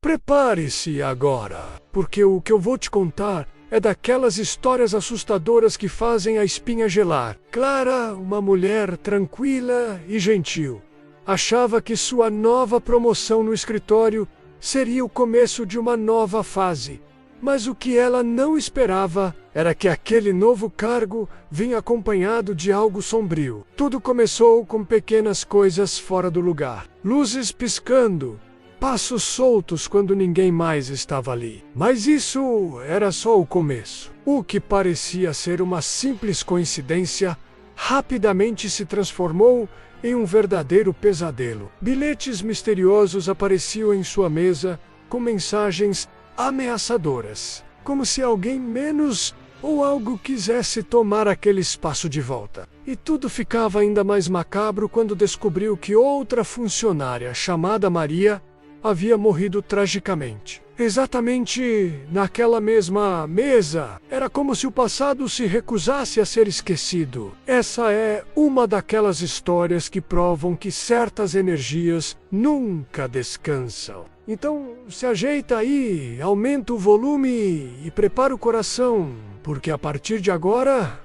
Prepare-se agora, porque o que eu vou te contar é daquelas histórias assustadoras que fazem a espinha gelar. Clara, uma mulher tranquila e gentil, achava que sua nova promoção no escritório seria o começo de uma nova fase. Mas o que ela não esperava era que aquele novo cargo vinha acompanhado de algo sombrio. Tudo começou com pequenas coisas fora do lugar. Luzes piscando, passos soltos quando ninguém mais estava ali. Mas isso era só o começo. O que parecia ser uma simples coincidência rapidamente se transformou em um verdadeiro pesadelo. Bilhetes misteriosos apareciam em sua mesa com mensagens ameaçadoras, como se alguém menos ou algo quisesse tomar aquele espaço de volta. E tudo ficava ainda mais macabro quando descobriu que outra funcionária, chamada Maria, havia morrido tragicamente. Exatamente naquela mesma mesa. Era como se o passado se recusasse a ser esquecido. Essa é uma daquelas histórias que provam que certas energias nunca descansam. Então, se ajeita aí, aumenta o volume e prepara o coração, porque a partir de agora,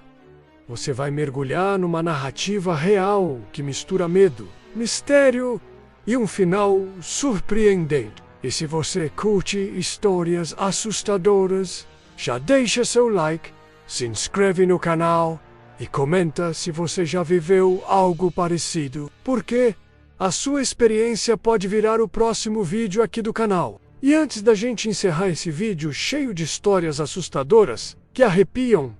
você vai mergulhar numa narrativa real que mistura medo, mistério e um final surpreendente. E se você curte histórias assustadoras, já deixa seu like, se inscreve no canal e comenta se você já viveu algo parecido, porque a sua experiência pode virar o próximo vídeo aqui do canal. E antes da gente encerrar esse vídeo cheio de histórias assustadoras que arrepiam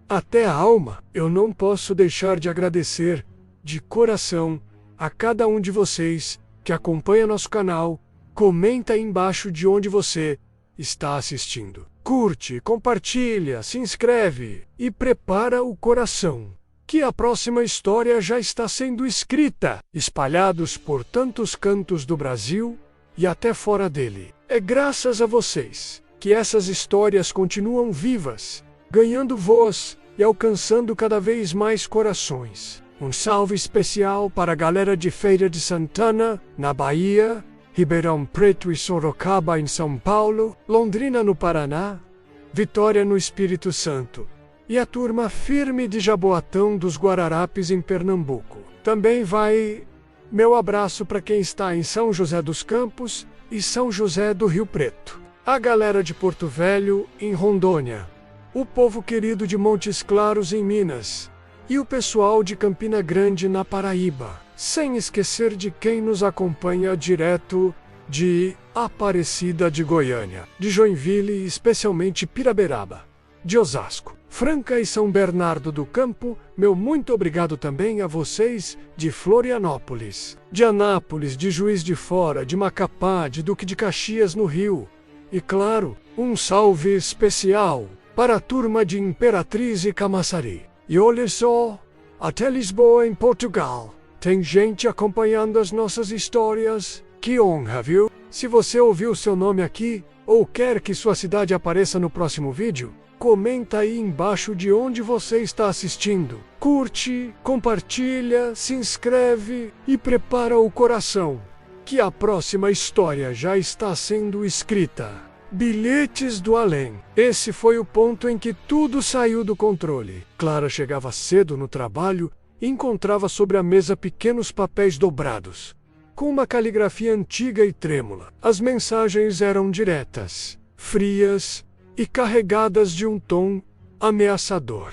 até a alma, eu não posso deixar de agradecer de coração a cada um de vocês que acompanha nosso canal. Comenta aí embaixo de onde você está assistindo. Curte, compartilha, se inscreve e prepara o coração, que a próxima história já está sendo escrita, espalhados por tantos cantos do Brasil e até fora dele. É graças a vocês que essas histórias continuam vivas, ganhando voz e alcançando cada vez mais corações. Um salve especial para a galera de Feira de Santana, na Bahia, Ribeirão Preto e Sorocaba, em São Paulo, Londrina, no Paraná, Vitória, no Espírito Santo, e a turma firme de Jaboatão dos Guararapes, em Pernambuco. Também vai meu abraço para quem está em São José dos Campos e São José do Rio Preto, a galera de Porto Velho, em Rondônia, o povo querido de Montes Claros, em Minas, e o pessoal de Campina Grande, na Paraíba. Sem esquecer de quem nos acompanha direto de Aparecida de Goiânia, de Joinville e especialmente Piraberaba, de Osasco, Franca e São Bernardo do Campo. Meu muito obrigado também a vocês de Florianópolis, de Anápolis, de Juiz de Fora, de Macapá, de Duque de Caxias, no Rio. E claro, um salve especial para a turma de Imperatriz e Camaçari. E olha só, até Lisboa, em Portugal, tem gente acompanhando as nossas histórias. Que honra, viu? Se você ouviu seu nome aqui, ou quer que sua cidade apareça no próximo vídeo, comenta aí embaixo de onde você está assistindo. Curte, compartilha, se inscreve e prepara o coração, que a próxima história já está sendo escrita. Bilhetes do além. Esse foi o ponto em que tudo saiu do controle. Clara chegava cedo no trabalho e encontrava sobre a mesa pequenos papéis dobrados, com uma caligrafia antiga e trêmula. As mensagens eram diretas, frias e carregadas de um tom ameaçador.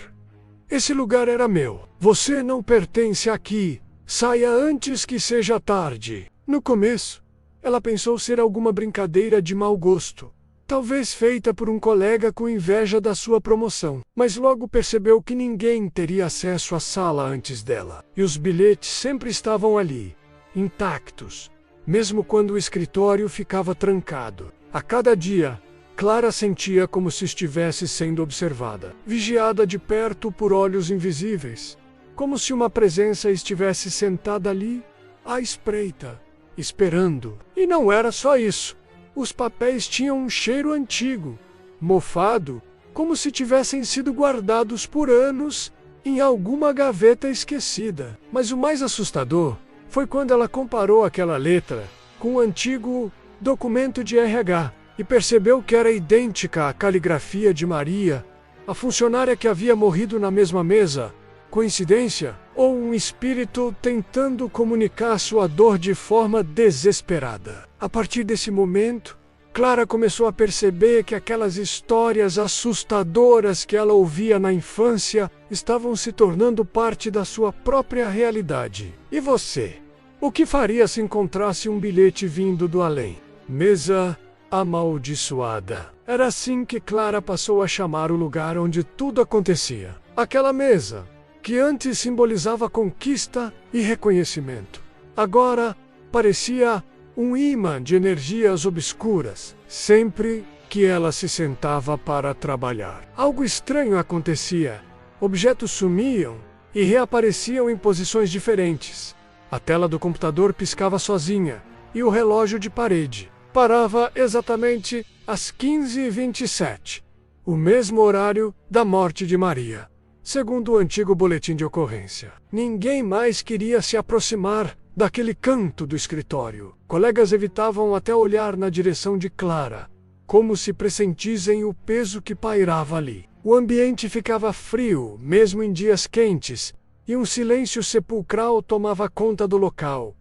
Esse lugar era meu. Você não pertence aqui. Saia antes que seja tarde. No começo, ela pensou ser alguma brincadeira de mau gosto, talvez feita por um colega com inveja da sua promoção. Mas logo percebeu que ninguém teria acesso à sala antes dela. E os bilhetes sempre estavam ali, intactos, mesmo quando o escritório ficava trancado. A cada dia, Clara sentia como se estivesse sendo observada, vigiada de perto por olhos invisíveis, como se uma presença estivesse sentada ali, à espreita, esperando. E não era só isso. Os papéis tinham um cheiro antigo, mofado, como se tivessem sido guardados por anos em alguma gaveta esquecida. Mas o mais assustador foi quando ela comparou aquela letra com o antigo documento de RH, e percebeu que era idêntica à caligrafia de Maria, a funcionária que havia morrido na mesma mesa. Coincidência? Ou um espírito tentando comunicar sua dor de forma desesperada? A partir desse momento, Clara começou a perceber que aquelas histórias assustadoras que ela ouvia na infância estavam se tornando parte da sua própria realidade. E você? O que faria se encontrasse um bilhete vindo do além? Mesa amaldiçoada. Era assim que Clara passou a chamar o lugar onde tudo acontecia. Aquela mesa, que antes simbolizava conquista e reconhecimento, agora parecia um imã de energias obscuras. Sempre que ela se sentava para trabalhar, algo estranho acontecia. Objetos sumiam e reapareciam em posições diferentes. A tela do computador piscava sozinha e o relógio de parede parava exatamente às 15h27, o mesmo horário da morte de Maria, segundo o antigo boletim de ocorrência. Ninguém mais queria se aproximar daquele canto do escritório. Colegas evitavam até olhar na direção de Clara, como se pressentissem o peso que pairava ali. O ambiente ficava frio, mesmo em dias quentes, e um silêncio sepulcral tomava conta do local,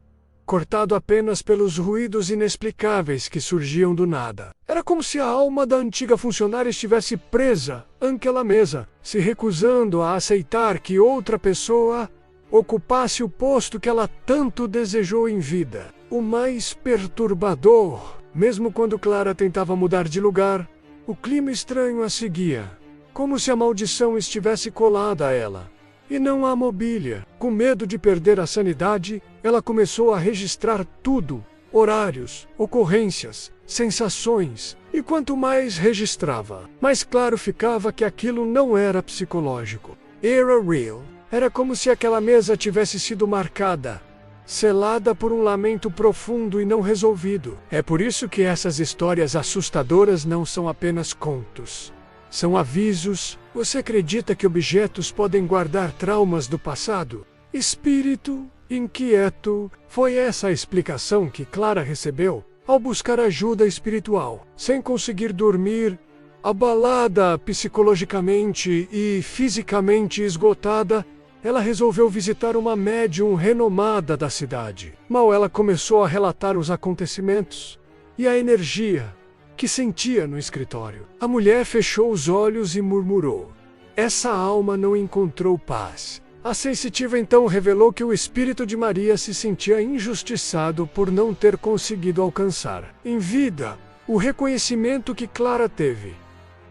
cortado apenas pelos ruídos inexplicáveis que surgiam do nada. Era como se a alma da antiga funcionária estivesse presa àquela mesa, se recusando a aceitar que outra pessoa ocupasse o posto que ela tanto desejou em vida. O mais perturbador, mesmo quando Clara tentava mudar de lugar, o clima estranho a seguia, como se a maldição estivesse colada a ela, e não a mobília. Com medo de perder a sanidade, ela começou a registrar tudo: horários, ocorrências, sensações, e quanto mais registrava, mais claro ficava que aquilo não era psicológico. Era real. Era como se aquela mesa tivesse sido marcada, selada por um lamento profundo e não resolvido. É por isso que essas histórias assustadoras não são apenas contos. São avisos. Você acredita que objetos podem guardar traumas do passado? Espírito inquieto. Foi essa a explicação que Clara recebeu ao buscar ajuda espiritual. Sem conseguir dormir, abalada psicologicamente e fisicamente esgotada, ela resolveu visitar uma médium renomada da cidade. Mal ela começou a relatar os acontecimentos e a energia que sentia no escritório, a mulher fechou os olhos e murmurou: essa alma não encontrou paz. A sensitiva então revelou que o espírito de Maria se sentia injustiçado por não ter conseguido alcançar, em vida, o reconhecimento que Clara teve.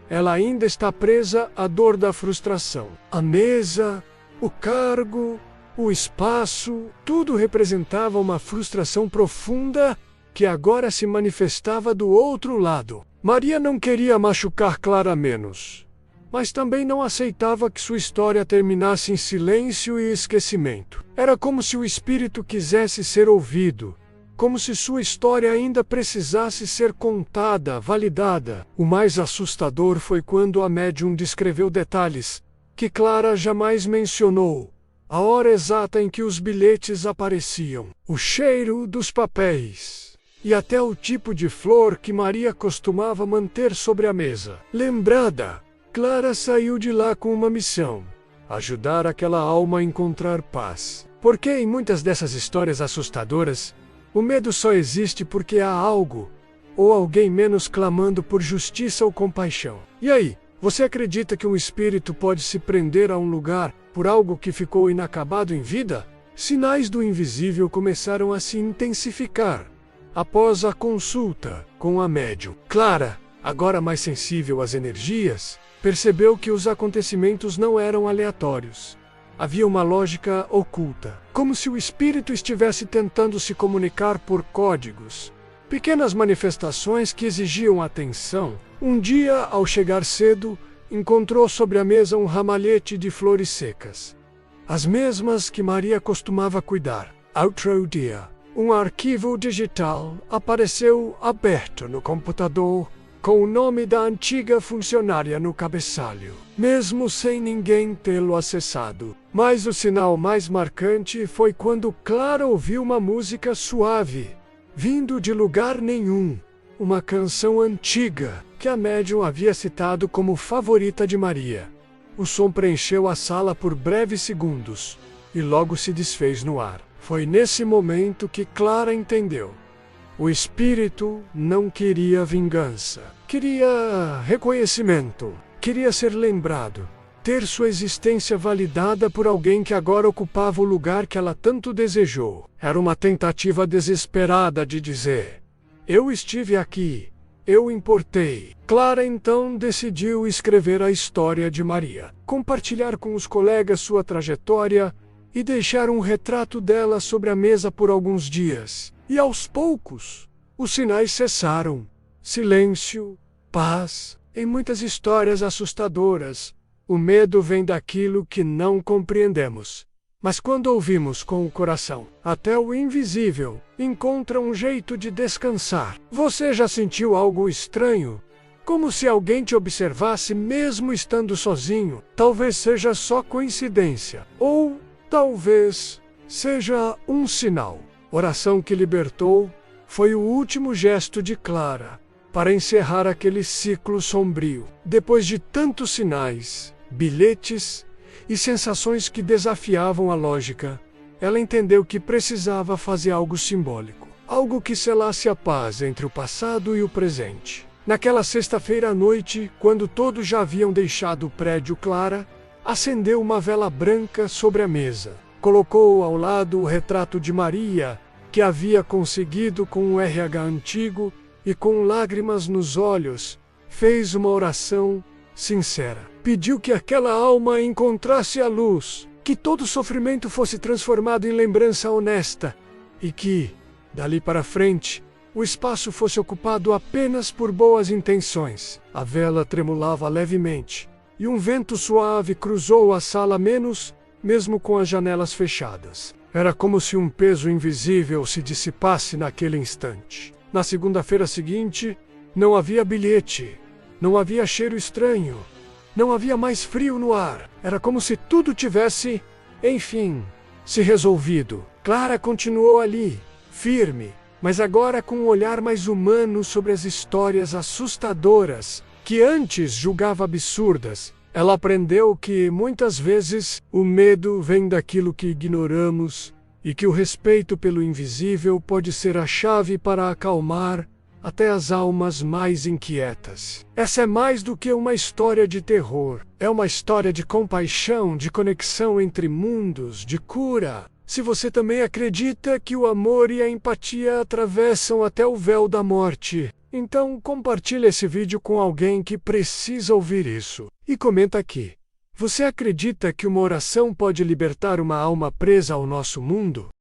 Ela ainda está presa à dor da frustração. A mesa, o cargo, o espaço, tudo representava uma frustração profunda que agora se manifestava do outro lado. Maria não queria machucar Clara menos, mas também não aceitava que sua história terminasse em silêncio e esquecimento. Era como se o espírito quisesse ser ouvido, como se sua história ainda precisasse ser contada, validada. O mais assustador foi quando a médium descreveu detalhes que Clara jamais mencionou: a hora exata em que os bilhetes apareciam, o cheiro dos papéis e até o tipo de flor que Maria costumava manter sobre a mesa. Lembrada, Clara saiu de lá com uma missão: ajudar aquela alma a encontrar paz. Porque em muitas dessas histórias assustadoras, o medo só existe porque há algo ou alguém menos clamando por justiça ou compaixão. E aí? Você acredita que um espírito pode se prender a um lugar por algo que ficou inacabado em vida? Sinais do invisível começaram a se intensificar após a consulta com a médium. Clara, agora mais sensível às energias, percebeu que os acontecimentos não eram aleatórios. Havia uma lógica oculta, como se o espírito estivesse tentando se comunicar por códigos, pequenas manifestações que exigiam atenção. Um dia, ao chegar cedo, encontrou sobre a mesa um ramalhete de flores secas, as mesmas que Maria costumava cuidar. Outro dia, um arquivo digital apareceu aberto no computador com o nome da antiga funcionária no cabeçalho, mesmo sem ninguém tê-lo acessado. Mas o sinal mais marcante foi quando Clara ouviu uma música suave, vindo de lugar nenhum, uma canção antiga que a médium havia citado como favorita de Maria. O som preencheu a sala por breves segundos e logo se desfez no ar. Foi nesse momento que Clara entendeu. O espírito não queria vingança, queria reconhecimento, queria ser lembrado, ter sua existência validada por alguém que agora ocupava o lugar que ela tanto desejou. Era uma tentativa desesperada de dizer: eu estive aqui, eu importei. Clara então decidiu escrever a história de Maria, compartilhar com os colegas sua trajetória e deixar um retrato dela sobre a mesa por alguns dias. E aos poucos, os sinais cessaram. Silêncio, paz. Em muitas histórias assustadoras, o medo vem daquilo que não compreendemos. Mas quando ouvimos com o coração, até o invisível encontra um jeito de descansar. Você já sentiu algo estranho? Como se alguém te observasse mesmo estando sozinho? Talvez seja só coincidência. Ou talvez seja um sinal. Oração que libertou foi o último gesto de Clara para encerrar aquele ciclo sombrio. Depois de tantos sinais, bilhetes e sensações que desafiavam a lógica, ela entendeu que precisava fazer algo simbólico, algo que selasse a paz entre o passado e o presente. Naquela sexta-feira à noite, quando todos já haviam deixado o prédio, Clara acendeu uma vela branca sobre a mesa. Colocou ao lado o retrato de Maria, que havia conseguido com um RH antigo, e com lágrimas nos olhos, fez uma oração sincera. Pediu que aquela alma encontrasse a luz, que todo sofrimento fosse transformado em lembrança honesta, e que, dali para frente, o espaço fosse ocupado apenas por boas intenções. A vela tremulava levemente, e um vento suave cruzou a sala mesmo com as janelas fechadas. Era como se um peso invisível se dissipasse naquele instante. Na segunda-feira seguinte, não havia bilhete, não havia cheiro estranho, não havia mais frio no ar. Era como se tudo tivesse, enfim, se resolvido. Clara continuou ali, firme, mas agora com um olhar mais humano sobre as histórias assustadoras que antes julgava absurdas. Ela aprendeu que, muitas vezes, o medo vem daquilo que ignoramos e que o respeito pelo invisível pode ser a chave para acalmar até as almas mais inquietas. Essa é mais do que uma história de terror. É uma história de compaixão, de conexão entre mundos, de cura. Se você também acredita que o amor e a empatia atravessam até o véu da morte, então compartilhe esse vídeo com alguém que precisa ouvir isso. E comenta aqui. Você acredita que uma oração pode libertar uma alma presa ao nosso mundo?